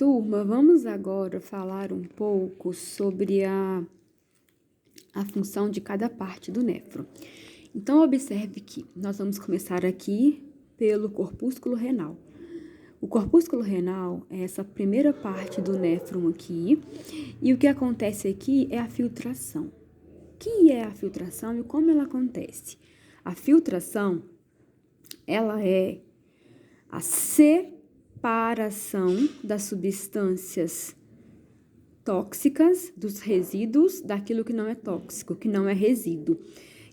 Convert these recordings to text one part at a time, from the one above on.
Turma, vamos agora falar um pouco sobre a função de cada parte do néfron. Então, observe que nós vamos começar aqui pelo corpúsculo renal. O corpúsculo renal é essa primeira parte do néfron aqui, e o que acontece aqui é a filtração. O que é a filtração e como ela acontece? A filtração, ela é a separação das substâncias tóxicas, dos resíduos, daquilo que não é tóxico, que não é resíduo.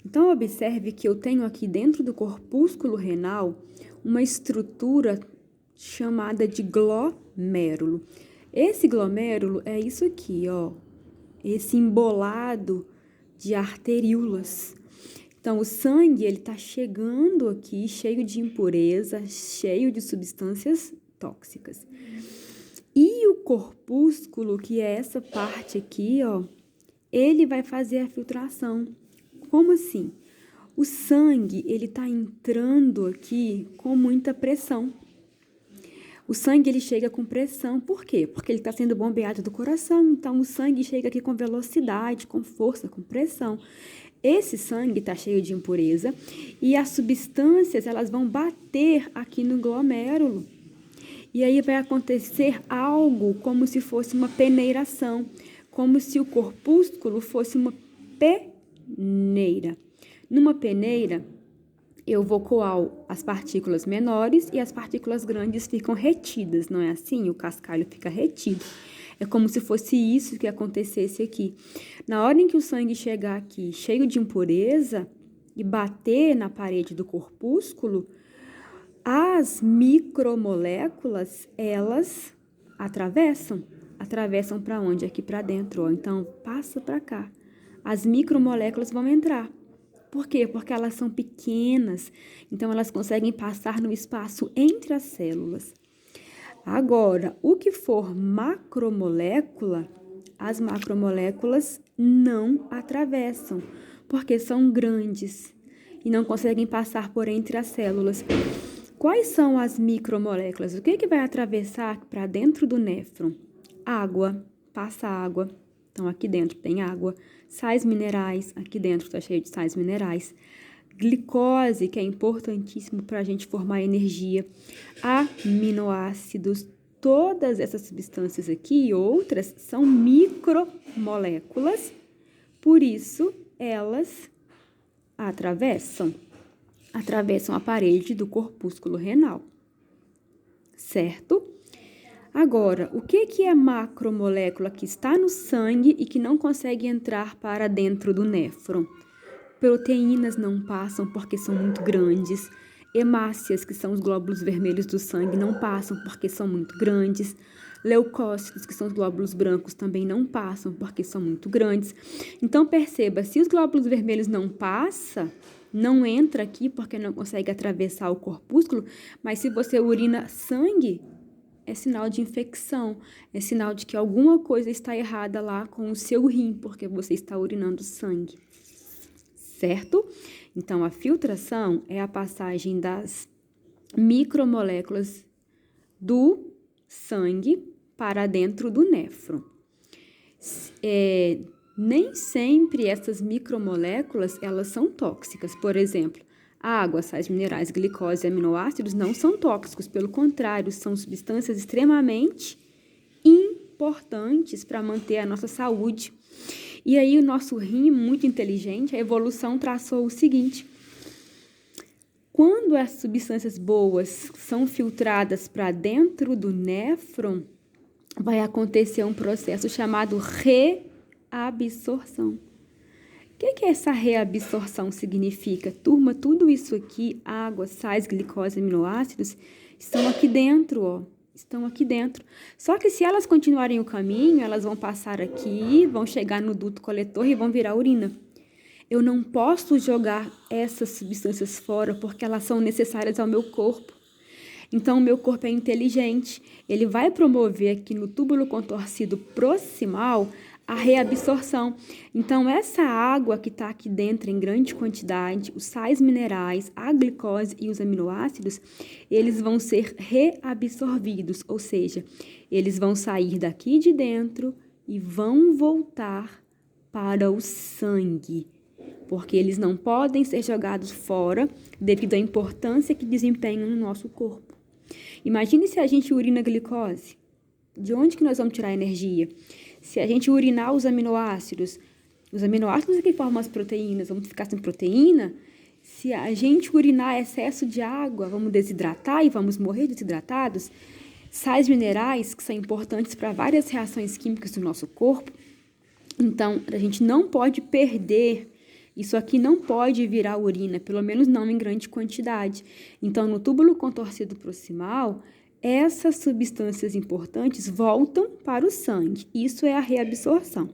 Então, observe que eu tenho aqui dentro do corpúsculo renal uma estrutura chamada de glomérulo. Esse glomérulo é isso aqui, ó, esse embolado de arteríolas. Então, o sangue, ele tá chegando aqui cheio de impureza, cheio de substâncias tóxicas. E o corpúsculo, que é essa parte aqui, ó, ele vai fazer a filtração. Como assim? O sangue, ele tá entrando aqui com muita pressão. O sangue, ele chega com pressão. Por quê? Porque ele está sendo bombeado do coração. Então, o sangue chega aqui com velocidade, com força, com pressão. Esse sangue está cheio de impureza e as substâncias, elas vão bater aqui no glomérulo. E aí vai acontecer algo como se fosse uma peneiração, como se o corpúsculo fosse uma peneira. Numa peneira, eu vou coar as partículas menores e as partículas grandes ficam retidas, não é assim? O cascalho fica retido. É como se fosse isso que acontecesse aqui. Na hora em que o sangue chegar aqui cheio de impureza e bater na parede do corpúsculo, as micromoléculas, elas atravessam para onde? Aqui para dentro, ó. Então, passa para cá. As micromoléculas vão entrar. Por quê? Porque elas são pequenas, então elas conseguem passar no espaço entre as células. Agora, o que for macromolécula, as macromoléculas não atravessam, porque são grandes e não conseguem passar por entre as células. Quais são as micromoléculas? O que vai atravessar para dentro do néfron? Água, passa água. Então, aqui dentro tem água. Sais minerais, aqui dentro está cheio de sais minerais. Glicose, que é importantíssimo para a gente formar energia. Aminoácidos, todas essas substâncias aqui e outras são micromoléculas, por isso elas atravessam a parede do corpúsculo renal, certo? Agora, o que é macromolécula que está no sangue e que não consegue entrar para dentro do néfron? Proteínas não passam porque são muito grandes. Hemácias, que são os glóbulos vermelhos do sangue, não passam porque são muito grandes. Leucócitos, que são os glóbulos brancos, também não passam porque são muito grandes. Então, perceba, se os glóbulos vermelhos não passam, não entra aqui porque não consegue atravessar o corpúsculo, mas se você urina sangue, é sinal de infecção, é sinal de que alguma coisa está errada lá com o seu rim, porque você está urinando sangue. Certo? Então, a filtração é a passagem das micromoléculas do sangue para dentro do néfron. Nem sempre essas micromoléculas, elas são tóxicas. Por exemplo, água, sais minerais, glicose e aminoácidos não são tóxicos. Pelo contrário, são substâncias extremamente importantes para manter a nossa saúde. E aí o nosso rim, muito inteligente, a evolução traçou o seguinte: quando as substâncias boas são filtradas para dentro do néfron, vai acontecer um processo chamado reabsorção. O que essa reabsorção significa? Turma, tudo isso aqui, água, sais, glicose, aminoácidos, estão aqui dentro, ó. Estão aqui dentro. Só que se elas continuarem o caminho, elas vão passar aqui, vão chegar no duto coletor e vão virar urina. Eu não posso jogar essas substâncias fora porque elas são necessárias ao meu corpo. Então, o meu corpo é inteligente. Ele vai promover aqui no túbulo contorcido proximal a reabsorção. Então, essa água que está aqui dentro em grande quantidade, os sais minerais, a glicose e os aminoácidos, eles vão ser reabsorvidos, ou seja, eles vão sair daqui de dentro e vão voltar para o sangue, porque eles não podem ser jogados fora devido à importância que desempenham no nosso corpo. Imagine se a gente urina glicose. De onde que nós vamos tirar a energia? Se a gente urinar os aminoácidos é que formam as proteínas, vamos ficar sem proteína? Se a gente urinar excesso de água, vamos desidratar e vamos morrer desidratados? Sais minerais, que são importantes para várias reações químicas do nosso corpo. Então, a gente não pode perder. Isso aqui não pode virar urina, pelo menos não em grande quantidade. Então, no túbulo contorcido proximal, essas substâncias importantes voltam para o sangue. Isso é a reabsorção.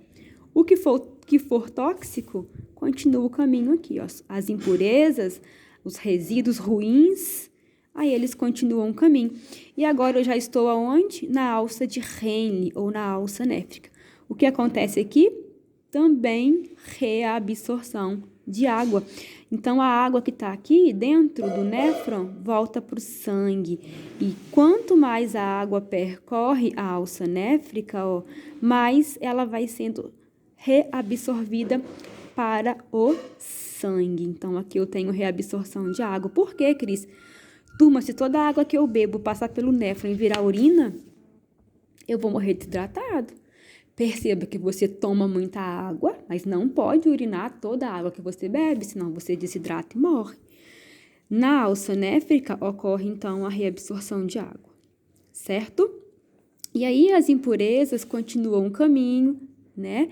O que for tóxico, continua o caminho aqui. Ó. As impurezas, os resíduos ruins, aí eles continuam o caminho. E agora eu já estou aonde? Na alça de Henle ou na alça néfrica. O que acontece aqui? Também reabsorção de água. Então, a água que está aqui dentro do néfron volta para o sangue. E quanto mais a água percorre a alça néfrica, ó, mais ela vai sendo reabsorvida para o sangue. Então, aqui eu tenho reabsorção de água. Por quê, Cris? Turma, se toda a água que eu bebo passar pelo néfron e virar urina, eu vou morrer desidratado. Perceba que você toma muita água, mas não pode urinar toda a água que você bebe, senão você desidrata e morre. Na alça néfrica ocorre, então, a reabsorção de água, certo? E aí as impurezas continuam o caminho, né?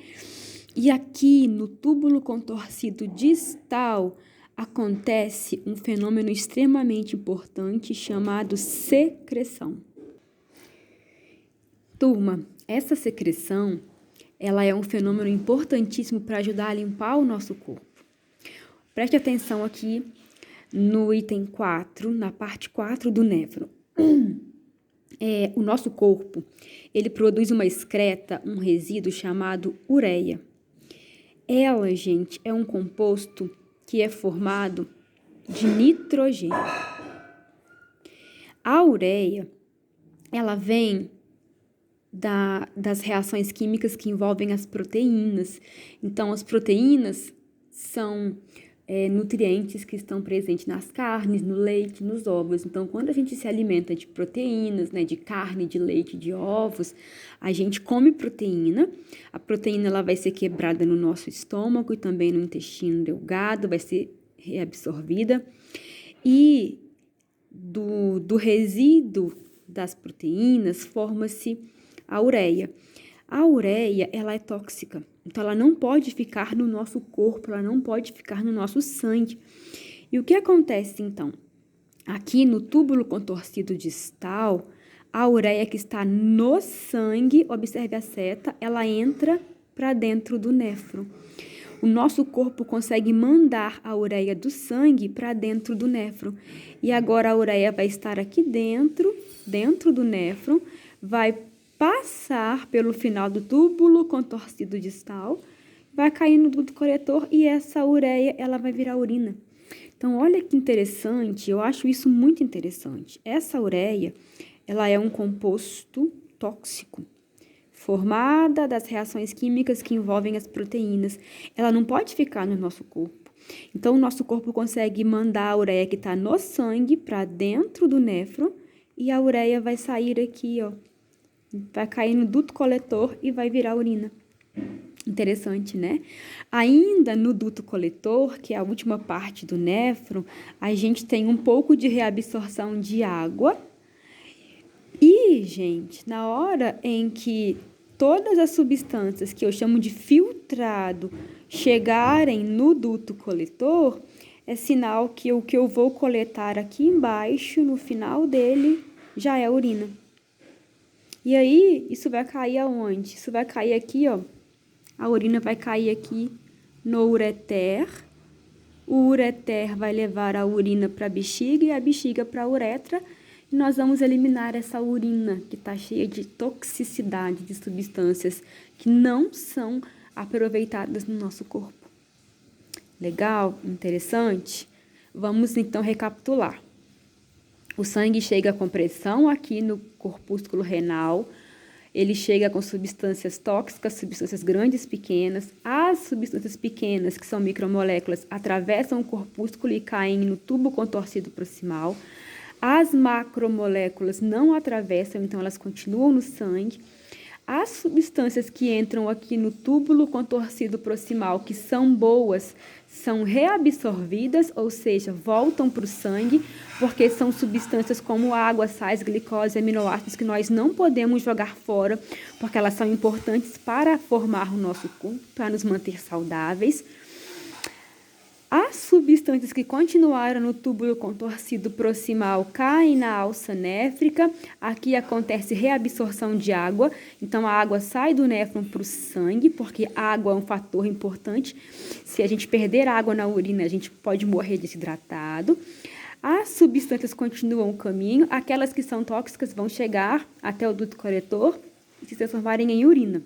E aqui no túbulo contorcido distal acontece um fenômeno extremamente importante chamado secreção. Turma, essa secreção, ela é um fenômeno importantíssimo para ajudar a limpar o nosso corpo. Preste atenção aqui no item 4, na parte 4 do néfron. O nosso corpo, ele produz uma excreta, um resíduo chamado ureia. Ela, gente, é um composto que é formado de nitrogênio. A ureia, ela vem das reações químicas que envolvem as proteínas. Então, as proteínas são nutrientes que estão presentes nas carnes, no leite, nos ovos. Então, quando a gente se alimenta de proteínas, né, de carne, de leite, de ovos, a gente come proteína. A proteína ela vai ser quebrada no nosso estômago e também no intestino delgado, vai ser reabsorvida. E do resíduo das proteínas forma-se a ureia. A ureia, ela é tóxica, então ela não pode ficar no nosso corpo, ela não pode ficar no nosso sangue. E o que acontece, então? Aqui no túbulo contorcido distal, a ureia que está no sangue, observe a seta, ela entra para dentro do néfron. O nosso corpo consegue mandar a ureia do sangue para dentro do néfron. E agora a ureia vai estar aqui dentro do néfron, vai passar pelo final do túbulo contorcido distal, vai cair no duto coletor e essa ureia ela vai virar urina. Então, olha que interessante, eu acho isso muito interessante. Essa ureia, ela é um composto tóxico, formada das reações químicas que envolvem as proteínas. Ela não pode ficar no nosso corpo. Então, o nosso corpo consegue mandar a ureia que está no sangue para dentro do néfron e a ureia vai sair aqui, ó. Vai cair no duto coletor e vai virar urina. Interessante, né? Ainda no duto coletor, que é a última parte do néfron, a gente tem um pouco de reabsorção de água. E, gente, na hora em que todas as substâncias que eu chamo de filtrado chegarem no duto coletor, é sinal que o que eu vou coletar aqui embaixo, no final dele, já é urina. E aí, isso vai cair aonde? Isso vai cair aqui, ó. A urina vai cair aqui no ureter. O ureter vai levar a urina para a bexiga e a bexiga para a uretra. E nós vamos eliminar essa urina que está cheia de toxicidade, de substâncias que não são aproveitadas no nosso corpo. Legal? Interessante? Vamos então recapitular. O sangue chega com pressão aqui no corpúsculo renal, ele chega com substâncias tóxicas, substâncias grandes, pequenas. As substâncias pequenas, que são micromoléculas, atravessam o corpúsculo e caem no tubo contorcido proximal. As macromoléculas não atravessam, então elas continuam no sangue. As substâncias que entram aqui no túbulo contorcido proximal, que são boas, são reabsorvidas, ou seja, voltam para o sangue, porque são substâncias como água, sais, glicose, aminoácidos que nós não podemos jogar fora, porque elas são importantes para formar o nosso corpo, para nos manter saudáveis. As substâncias que continuaram no túbulo contorcido proximal caem na alça néfrica. Aqui acontece reabsorção de água. Então, a água sai do néfron para o sangue, porque a água é um fator importante. Se a gente perder água na urina, a gente pode morrer desidratado. As substâncias continuam o caminho. Aquelas que são tóxicas vão chegar até o duto coletor e se transformarem em urina.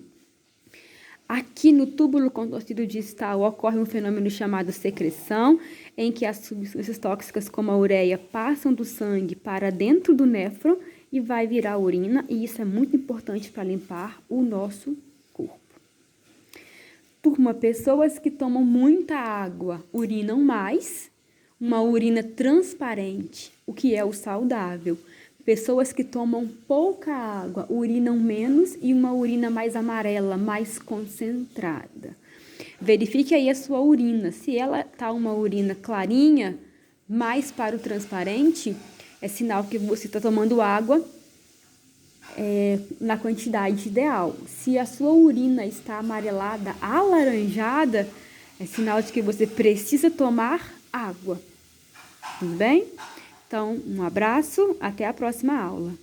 Aqui no túbulo contorcido distal ocorre um fenômeno chamado secreção, em que as substâncias tóxicas como a ureia passam do sangue para dentro do néfron e vai virar urina, e isso é muito importante para limpar o nosso corpo. Turma, pessoas que tomam muita água urinam mais, uma urina transparente, o que é o saudável. Pessoas que tomam pouca água urinam menos e uma urina mais amarela, mais concentrada. Verifique aí a sua urina. Se ela está uma urina clarinha, mais para o transparente, é sinal que você está tomando água na quantidade ideal. Se a sua urina está amarelada, alaranjada, é sinal de que você precisa tomar água. Tudo bem? Então, um abraço, até a próxima aula.